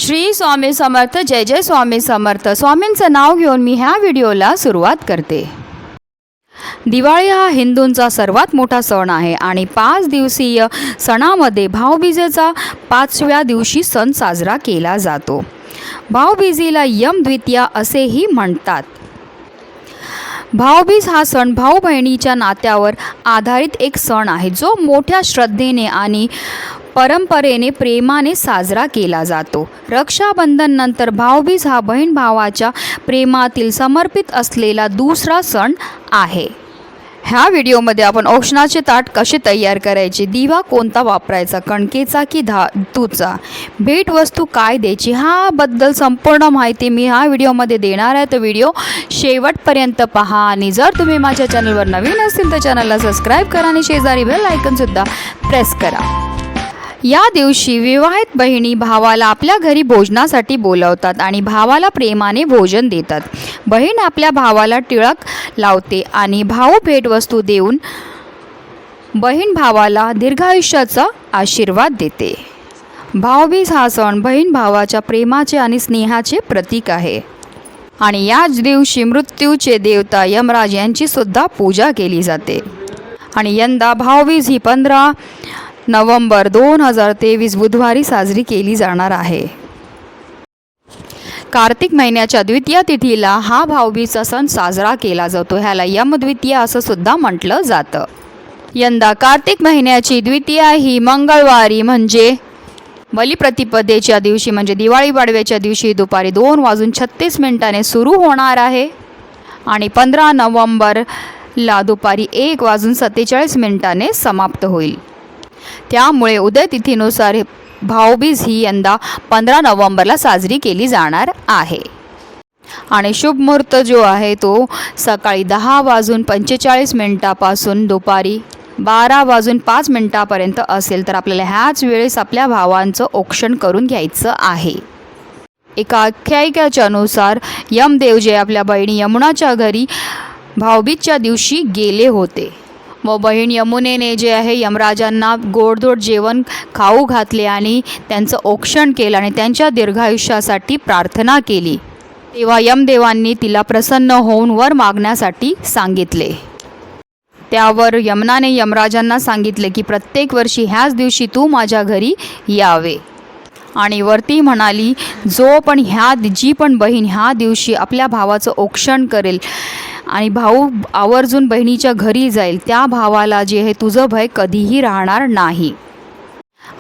श्री स्वामी समर्थ. जय जय स्वामी समर्थ. स्वामींचं नाव घेऊन मी ह्या व्हिडिओला सुरुवात करते. दिवाळी हा हिंदूंचा सर्वात मोठा सण आहे आणि 5 दिवसीय सणामध्ये भाऊबीजेचा 5व्या दिवशी सण साजरा केला जातो. भाऊबीजेला यम द्वितीया असेही म्हणतात. भाऊबीज हा सण भाऊ बहिणीच्या नात्यावर आधारित एक सण आहे जो मोठ्या श्रद्धेने आणि परंपरेने प्रेमाने साजरा केला जातो. रक्षाबंधन नंतर भाऊबीज हा बहीण भावाच्या प्रेमातील समर्पित असलेला दुसरा सण आहे. ह्या व्हिडिओमध्ये आपण औषणाचे ताट कसे तयार करायचे, दिवा कोणता वापरायचा, कणकेचा की धातूचा, भेटवस्तू काय द्यायची ह्याबद्दल संपूर्ण माहिती मी ह्या व्हिडिओमध्ये देणार आहे. तर व्हिडिओ शेवटपर्यंत पहा आणि जर तुम्ही माझ्या चॅनलवर नवीन असतील तर चॅनलला सबस्क्राईब करा आणि शेजारी बेल आयकॉनसुद्धा प्रेस करा. या दिवशी विवाहित बहिणी भावाला आपल्या घरी भोजनासाठी बोलवतात आणि भावाला प्रेमाने भोजन देतात. बहीण आपल्या भावाला टिळक लावते आणि भाऊ भेटवस्तू देऊन बहीण भावाला दीर्घायुष्याचा आशीर्वाद देते. भाऊबीज हा सण बहीण भावाच्या प्रेमाचे आणि स्नेहाचे प्रतीक आहे आणि याच दिवशी मृत्यूचे देवता यमराज यांची सुद्धा पूजा केली जाते. आणि यंदा भाऊबीज ही 15 नोव्हेंबर 2023 बुधवारी साजरी केली जाणार आहे. कार्तिक महिन्याच्या द्वितीया तिथीला हा भाऊबीजचा सण साजरा केला जातो. ह्याला यम द्वितीया असं सुद्धा म्हटलं जातं. यंदा कार्तिक महिन्याची द्वितीया ही मंगळवारी म्हणजे बलिप्रतिपदेच्या दिवशी म्हणजे दिवाळी पाडव्याच्या दिवशी दुपारी 2:36 सुरू होणार आहे आणि 15 नोव्हेंबरला दुपारी 1:47 समाप्त होईल. त्यामुळे उदय तिथीनुसार भाऊबीज ही यंदा 15 नोव्हेंबरला साजरी केली जाणार आहे. आणि शुभ मुहूर्त जो आहे तो सकाळी 10:45 पासून दुपारी 12:05 असेल. तर आपल्याला ह्याच वेळेस आपल्या भावांचं औक्षण करून घ्यायचं आहे. एका आख्यायिकेच्या नुसार यमदेव जे आपल्या बहिणी यमुनाच्या घरी भाऊबीजच्या दिवशी गेले होते व बहीण यमुनेने जे आहे यमराजांना गोडधोड जेवण खाऊ घातले आणि त्यांचं औक्षण केलं आणि त्यांच्या दीर्घायुष्यासाठी प्रार्थना केली. तेव्हा यमदेवांनी तिला प्रसन्न होऊन वर मागण्यासाठी सांगितले. त्यावर यमुनाने यमराजांना सांगितले की प्रत्येक वर्षी ह्याच दिवशी तू माझ्या घरी यावे. आणि वरती म्हणाली जी पण बहीण ह्या दिवशी आपल्या भावाचं औक्षण करेल आणि भाऊ आवर्जून बहिणीच्या घरी जाईल त्या भावाला जे आहे तुझं भय कधीही राहणार नाही.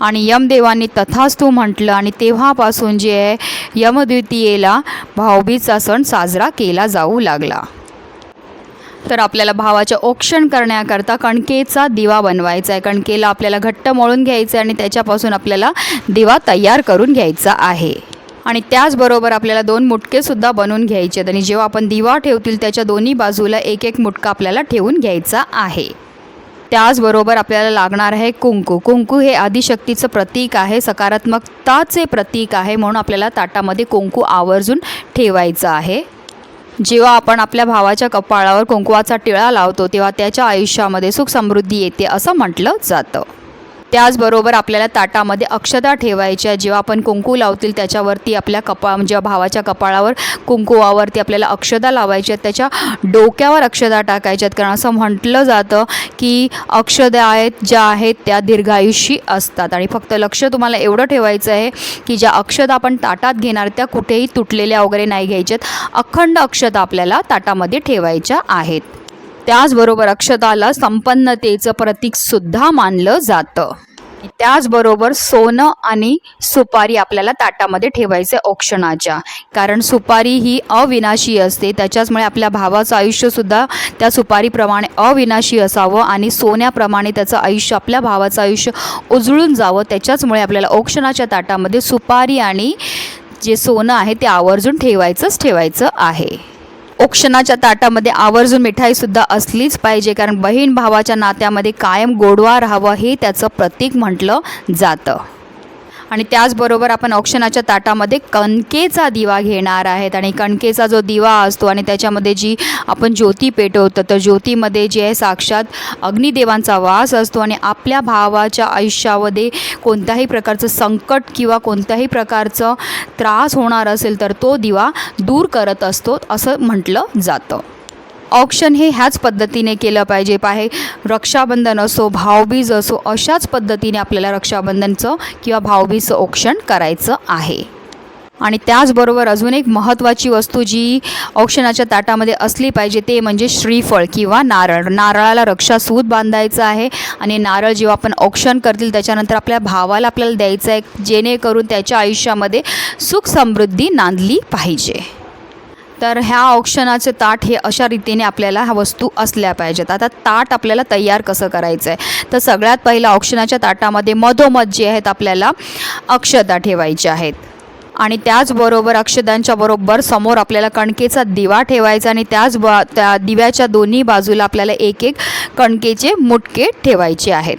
आणि यमदेवांनी तथास्तु म्हटलं आणि तेव्हापासून जे आहे यमद्वितीयेला भाऊबीजचा सण साजरा केला जाऊ लागला. तर आपल्याला भावाचं औक्षण करण्याकरता कणकेचा दिवा बनवायचा आहे. कणकेला आपल्याला घट्ट मळून घ्यायचं आहे आणि त्याच्यापासून आपल्याला दिवा तयार करून घ्यायचा आहे. आणि त्याचबरोबर आपल्याला 2 मुटकेसुद्धा बनवून घ्यायचे आहेत आणि जेव्हा आपण दिवा ठेवतील त्याच्या दोन्ही बाजूला एक मुटका आपल्याला ठेवून घ्यायचा आहे. त्याचबरोबर आपल्याला लागणार आहे कुंकू. कुंकू हे आदिशक्तीचं प्रतीक आहे, सकारात्मकताचे प्रतीक आहे, म्हणून आपल्याला ताटामध्ये कुंकू आवर्जून ठेवायचं आहे. जेव्हा आपण आपल्या भावाच्या कपाळावर कुंकवाचा टिळा लावतो तेव्हा त्याच्या आयुष्यामध्ये सुख समृद्धी येते असं म्हटलं जातं. त्याचबरोबर आपल्याला ताटामध्ये अक्षता ठेवायच्या. जेव्हा आपण कुंकू लावतील त्याच्यावरती आपल्या जेव्हा भावाच्या कपाळावर कुंकुवावरती आपल्याला अक्षता लावायच्या, त्याच्या डोक्यावर अक्षता टाकायच्यात. कारण असं म्हटलं जातं की अक्षता ज्या आहेत त्या दीर्घायुषी असतात. आणि फक्त लक्ष तुम्हाला एवढं ठेवायचं आहे की ज्या अक्षता आपण ताटात घेणार त्या कुठेही तुटलेल्या वगैरे नाही घ्यायच्यात. अखंड अक्षता आपल्याला ताटामध्ये ठेवायच्या आहेत. त्याचबरोबर अक्षताला संपन्नतेचं प्रतीकसुद्धा मानलं जातं. त्याचबरोबर सोनं आणि सुपारी आपल्याला ताटामध्ये ठेवायचं औक्षणाच्या, कारण सुपारी ही अविनाशी असते. त्याच्याचमुळे आपल्या भावाचं आयुष्यसुद्धा त्या सुपारीप्रमाणे अविनाशी असावं आणि सोन्याप्रमाणे त्याचं आयुष्य आपल्या भावाचं आयुष्य उजळून जावं. त्याच्याचमुळे आपल्याला औक्षणाच्या ताटामध्ये सुपारी आणि जे सोनं आहे ते आवर्जून ठेवायचं आहे. औक्षणाच्या ताटामध्ये आवर्जून मिठाईसुद्धा असलीच पाहिजे, कारण बहीण भावाच्या नात्यामध्ये कायम गोडवा राहावं हे त्याचं प्रतीक म्हटलं जातं. आणि त्याचबरोबर आपण औक्षणाच्या ताटामध्ये कणकेचा दिवा घेणार आहेत आणि कणकेचा जो दिवा असतो आणि त्याच्यामध्ये जी आपण ज्योती पेटवतो तर ज्योतीमध्ये जे आहे साक्षात अग्निदेवांचा वास असतो आणि आपल्या भावाच्या आयुष्यामध्ये कोणत्याही प्रकारचं संकट किंवा कोणत्याही प्रकारचं त्रास होणार असेल तर तो दिवा दूर करत असतो असं म्हटलं जातं. औक्षण हे ह्याच पद्धतीने केलं पाहिजे. रक्षाबंधन असो, भाऊबीज असो, अशाच पद्धतीने आपल्याला रक्षाबंधनचं किंवा भाऊबीजचं औक्षण करायचं आहे. आणि त्याचबरोबर अजून एक महत्त्वाची वस्तू जी औक्षणाच्या ताटामध्ये असली पाहिजे ते म्हणजे श्रीफळ किंवा नारळ. नारळाला रक्षासूत बांधायचं आहे आणि नारळ जेव्हा आपण औक्षण करतील त्याच्यानंतर आपल्या भावाला आपल्याला द्यायचं आहे, जेणेकरून त्याच्या आयुष्यामध्ये सुख समृद्धी नांदली पाहिजे. तर ह्या औक्षणाचे ताट हे अशा रीतीने आपल्याला ह्या वस्तू असल्या पाहिजेत. आता ताट आपल्याला तयार कसं करायचं आहे तर सगळ्यात पहिलं औक्षणाच्या ताटामध्ये मधोमध जे आहेत आपल्याला अक्षता ठेवायच्या आहेत आणि त्याचबरोबर अक्षतांच्या बरोबर समोर आपल्याला कणकेचा दिवा ठेवायचा आणि त्या दिव्याच्या दोन्ही बाजूला आपल्याला एक एक कणकेचे मुटके ठेवायचे आहेत.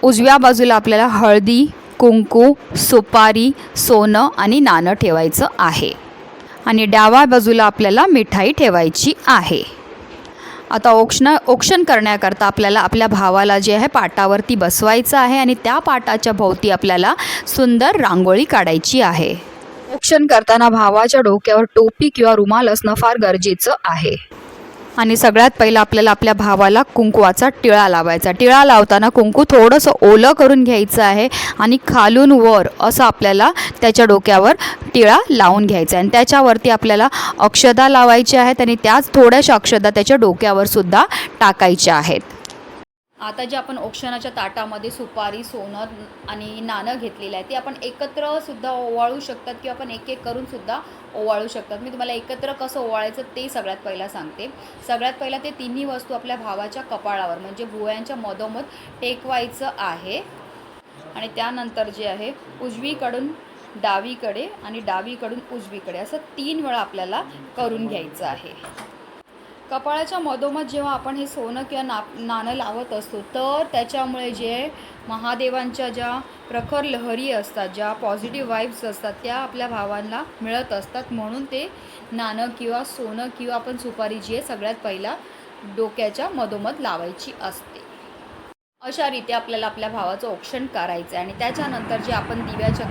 उजव्या बाजूला आपल्याला हळदी, कुंकू, सुपारी, सोनं आणि नाणं ठेवायचं आहे आणि डाव्या बाजूला आपल्याला मिठाई ठेवायची आहे. आता औक्षण करण्याकरता आपल्याला आपल्या भावाला जे आहे पाटावरती बसवायचं आहे आणि त्या पाटाच्या भोवती आपल्याला सुंदर रांगोळी काढायची आहे. औक्षण करताना भावाच्या डोक्यावर टोपी किंवा रुमाल असणं फार गरजेचं आहे. आणि सगळ्यात पहिलं आपल्याला आपल्या भावाला कुंकवाचा टिळा लावायचा. टिळा लावताना कुंकू थोडंसं ओलं करून घ्यायचं आहे आणि खालून वर असं आपल्याला त्याच्या डोक्यावर टिळा लावून घ्यायचा आहे आणि त्याच्यावरती आपल्याला अक्षता लावायच्या आहेत आणि त्याच थोड्याशा अक्षता त्याच्या डोक्यावर सुद्धा टाकायच्या आहेत. आता जे आपण औक्षणाच्या ताटामध्ये सुपारी, सोनं आणि नाणं घेतलेलं आहे ते आपण एकत्र सुद्धा ओवाळू शकतात किंवा आपण एक एक करून सुद्धा ओवाळू शकतात. मी तुम्हाला एकत्र कसं ओवाळायचं ते सगळ्यात पहिला सांगते. सगळ्यात पहिला ते तिन्ही वस्तू आपल्या भावाच्या कपाळावर म्हणजे भुवयांच्या मधोमध टेकवायचं आहे आणि त्यानंतर जे आहे उजवीकडून डावीकडे आणि डावीकडून उजवीकडे असं 3 वेळा आपल्याला करून घ्यायचं आहे. कपाळाच्या मधोमध जेव्हा आपण हे सोनं किंवा नाणं लावत असतो तर त्याच्यामुळे जे महादेवांच्या ज्या प्रखर लहरी असतात, ज्या पॉझिटिव्ह वाईब्स असतात त्या आपल्या भावांना मिळत असतात. म्हणून ते नाणं किंवा सोनं किंवा आपण सुपारी जी आहे सगळ्यात पहिला डोक्याच्या मधोमध लावायची असते. अशा रीती आपल्याला आपल्या भावाचं औक्षण करायचं आहे आणि त्याच्यानंतर जे आपण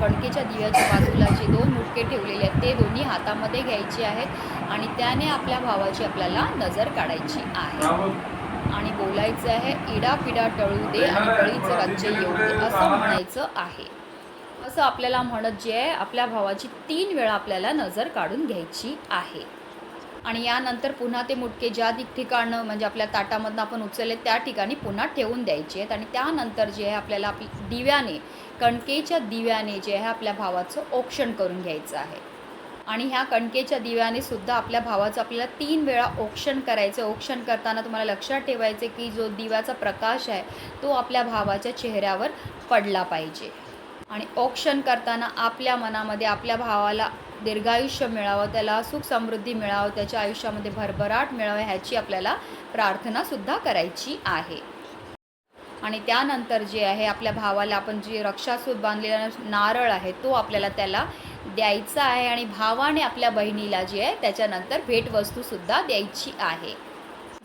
कणकेच्या दिव्याच्या बाजूला जे 2 मुटके ठेवलेले आहेत ते दोन्ही हातामध्ये घ्यायचे आहेत आणि त्याने आपल्या भावाची आपल्याला नजर काढायची आहे आणि बोलायचं आहे, इडा पिडा टळू दे आणि बळीचं राज्य येऊ दे असं म्हणायचं आहे. असं आपल्याला म्हणत जे आहे आपल्या भावाची 3 वेळा आपल्याला नजर काढून घ्यायची आहे. आणि यानंतर पुन्हा ते मुटके ज्या ठिकाणं म्हणजे आपल्या ताटामधनं आपण उचलले त्या ठिकाणी पुन्हा ठेवून द्यायचे आहेत आणि त्यानंतर जे आहे आपल्याला दिव्याने कणकेच्या दिव्याने जे आहे आपल्या भावाचं औक्षण करून घ्यायचं आहे. आणि ह्या कणकेच्या दिव्याने सुद्धा आपल्या भावाचं आपल्याला 3 वेळा औक्षण करायचं. औक्षण करताना तुम्हाला लक्षात ठेवायचे की जो दिव्याचा प्रकाश आहे तो आपल्या भावाच्या चेहऱ्यावर पडला पाहिजे आणि औक्षण करताना आपल्या मनामध्ये आपल्या भावाला दीर्घायुष्य मिळावं, त्याला सुख समृद्धी मिळावं, त्याच्या आयुष्यामध्ये भरभराट मिळावं ह्याची आपल्याला प्रार्थनासुद्धा करायची आहे. आणि त्यानंतर जे आहे आपल्या भावाला आपण जे रक्षासूत बांधलेला नारळ आहे तो आपल्याला त्याला द्यायचा आहे आणि भावाने आपल्या बहिणीला जे आहे त्याच्यानंतर भेटवस्तूसुद्धा द्यायची आहे.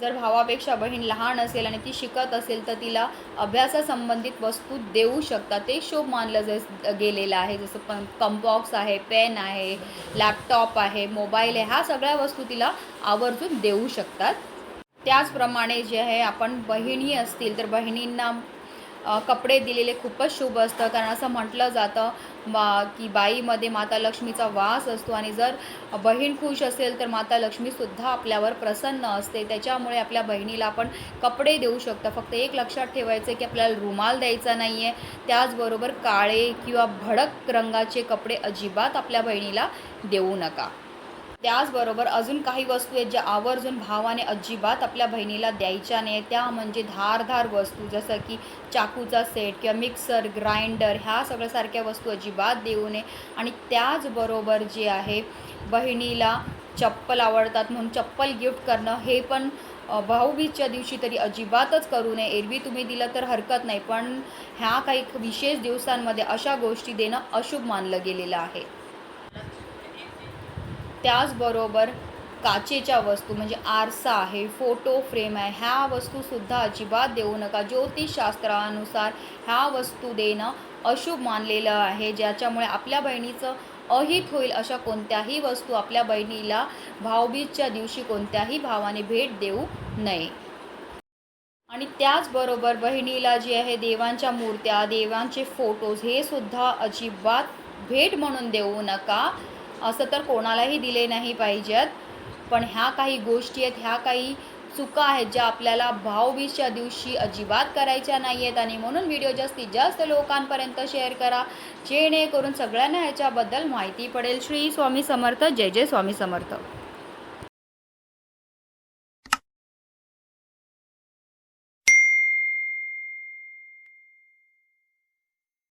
जर भावापेक्षा बहीण लहान असेल आणि ती शिकत असेल तर तिला अभ्यासासंबंधित वस्तू देऊ शकतात. ते शुभ मानलं गेलेलं आहे. जसं कंपॉक्स आहे, पेन आहे, लॅपटॉप आहे, मोबाईल आहे, ह्या सगळ्या वस्तू तिला आवर्जून देऊ शकतात. त्याचप्रमाणे जे आहे आपण बहिणी असतील तर बहिणींना कपडे दिलेले खूपच शुभ असतं. कारण असं म्हटलं जातं की बाईमध्ये माता लक्ष्मीचा वास असतो आणि जर बहीण खुश असेल तर माता लक्ष्मीसुद्धा आपल्यावर प्रसन्न असते. त्याच्यामुळे आपल्या बहिणीला आपण कपडे देऊ शकतो. फक्त एक लक्षात ठेवायचं की आपल्याला रुमाल द्यायचा नाही आहे. त्याचबरोबर काळे किंवा भडक रंगाचे कपडे अजिबात आपल्या बहिणीला देऊ नका. त्याचबरोबर अजून काही वस्तू आहेत ज्या आवर्जून भावाने अजिबात आपल्या बहिणीला द्यायच्या नाही. त्या म्हणजे धारदार वस्तू जसं की चाकूचा सेट किंवा मिक्सर, ग्राइंडर ह्या सगळ्यासारख्या वस्तू अजिबात देऊ नये. आणि त्याचबरोबर जे आहे बहिणीला चप्पल आवडतात म्हणून चप्पल गिफ्ट करणं हे पण भाऊबीजच्या दिवशी तरी अजिबातच करू नये. एरवी तुम्ही दिलं तर हरकत नाही, पण ह्या काही विशेष दिवसांमध्ये अशा गोष्टी देणं अशुभ मानलं गेलेलं आहे. त्याचबरोबर काचेच्या वस्तू म्हणजे आरसा आहे, फोटो फ्रेम आहे, ह्या वस्तूसुद्धा अजिबात देऊ नका. ज्योतिषशास्त्रानुसार ह्या वस्तू देणं अशुभ मानलेलं आहे, ज्याच्यामुळे आपल्या बहिणीचं अहित होईल. अशा कोणत्याही वस्तू आपल्या बहिणीला भाऊबीजच्या दिवशी कोणत्याही भावाने भेट देऊ नये. आणि त्याचबरोबर बहिणीला जे आहे देवांच्या मूर्त्या, देवांचे फोटोज हे सुद्धा अजिबात भेट म्हणून देऊ नका. असं तर कोणालाही दिले नाही पाहिजेत. पण ह्या काही गोष्टी आहेत, ह्या काही चुका आहेत ज्या आपल्याला भाऊबीजच्या दिवशी अजिबात करायच्या नाही आहेत. आणि म्हणून व्हिडिओ जास्तीत जास्त लोकांपर्यंत शेअर करा, जेणेकरून सगळ्यांना ह्याच्याबद्दल माहिती पडेल. श्री स्वामी समर्थ. जय जय स्वामी समर्थ.